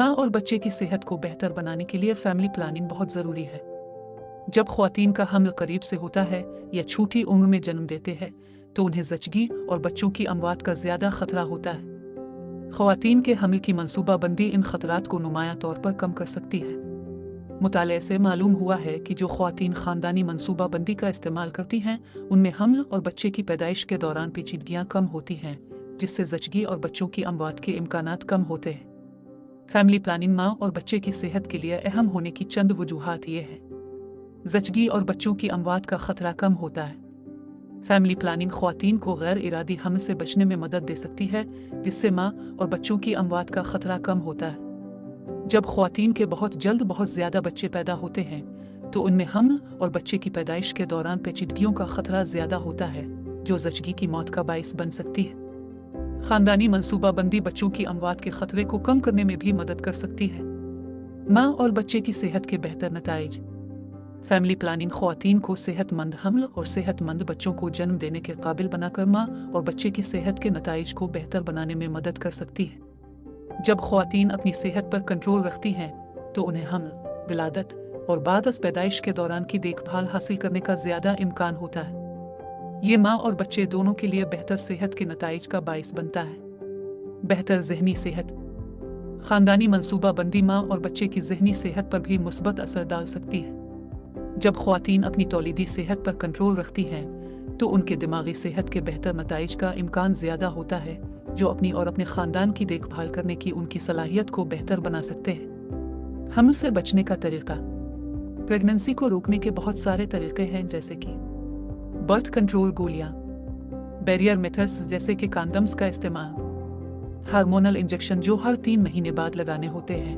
माँ और बच्चे की सेहत को बेहतर बनाने के लिए फैमिली प्लानिंग बहुत ज़रूरी है। जब ख्वातीन का हमल करीब से होता है या छोटी उम्र में जन्म देते हैं तो उन्हें ज़चगी और बच्चों की अमवात का ज़्यादा खतरा होता है। ख्वातीन के हमल की मनसूबाबंदी इन खतरात को नुमाया तौर पर कम कर सकती है। मुताले से मालूम हुआ है कि जो ख्वातीन ख़ानदानी मनसूबाबंदी का इस्तेमाल करती हैं उनमें हमल और बच्चे की पैदाइश के दौरान पेचीदगियाँ कम होती हैं, जिससे ज़चगी और बच्चों की अमवात के इम्कानात कम होते हैं। फैमिली प्लानिंग माँ और बच्चे की सेहत के लिए अहम होने की चंद वजूहात ये हैं। ज़चगी और बच्चों की अमवात का खतरा कम होता है। फैमिली प्लानिंग ख्वातीन को गैर इरादी हमल से बचने में मदद दे सकती है, जिससे माँ और बच्चों की अमवात का खतरा कम होता है। जब ख्वातीन के बहुत जल्द बहुत ज़्यादा बच्चे पैदा होते हैं तो उनमें हमल और बच्चे की पैदाइश के दौरान पेचीदगियों का खतरा ज़्यादा होता है, जो ज़चगी की मौत का बाइस बन सकती है। ख़ानदानी मनसूबाबंदी बच्चों की अमवात के खतरे को कम करने में भी मदद कर सकती है। माँ और बच्चे की सेहत के बेहतर नताइज। फैमिली प्लानिंग ख्वातीन को सेहतमंद हमल और सेहतमंद बच्चों को जन्म देने के काबिल बनाकर माँ और बच्चे की सेहत के नताइज को बेहतर बनाने में मदद कर सकती है। जब ख्वातीन अपनी सेहत पर कंट्रोल रखती हैं तो उन्हें हमल, विलादत और बाद पैदाइश के दौरान की देखभाल हासिल करने का ज़्यादा इम्कान होता है। ये माँ और बच्चे दोनों के लिए बेहतर सेहत के नताइज का बाइस बनता है। बेहतर ज़हनी सेहत। ख़ानदानी मनसूबाबंदी माँ और बच्चे की ज़हनी सेहत पर भी मुस्बत असर डाल सकती है। जब ख्वातीन अपनी तौलीदी सेहत पर कंट्रोल रखती हैं तो उनके दिमागी सेहत के बेहतर नताइज का इम्कान ज़्यादा होता है, जो अपनी और अपने ख़ानदान की देखभाल करने की उनकी सलाहियत को बेहतर बना सकते हैं। हमल से बचने का तरीका। प्रेगनेंसी को रोकने के बहुत सारे तरीके हैं, जैसे कि बर्थ कंट्रोल गोलियां, बैरियर मेथड्स जैसे कि कंडम्स का इस्तेमाल, हार्मोनल इंजेक्शन जो हर 3 महीने बाद लगाने होते हैं,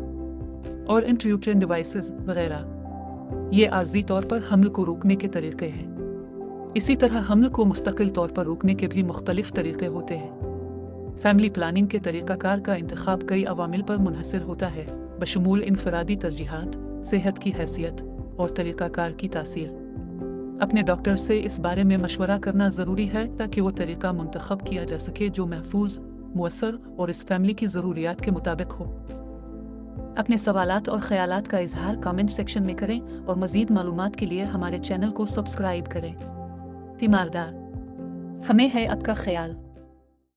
और इंट्रायूटेराइन डिवाइसेस वगैरह। ये आर्जी तौर पर हमल को रोकने के तरीके हैं। इसी तरह हमल को मुस्तकिल तौर पर रोकने के भी मुख्तलिफ तरीके होते हैं। फैमिली प्लानिंग के तरीक़ाकार का इंतखाब कई अवामिल पर मुनहसर होता है, बशमूल इनफरादी तरजीहात, सेहत की हैसियत और तरीक़ाकार की तासीर। अपने डॉक्टर से इस बारे में मशवरा करना ज़रूरी है ताकि वो तरीका मुंतखब किया जा सके जो महफूज, मुअस्सर और इस फैमिली की ज़रूरियात के मुताबिक हो। अपने सवालात और ख़यालात का इजहार कमेंट सेक्शन में करें और मज़ीद मालूमात के लिए हमारे चैनल को सब्सक्राइब करें। तीमारदार, हमें है आपका ख्याल।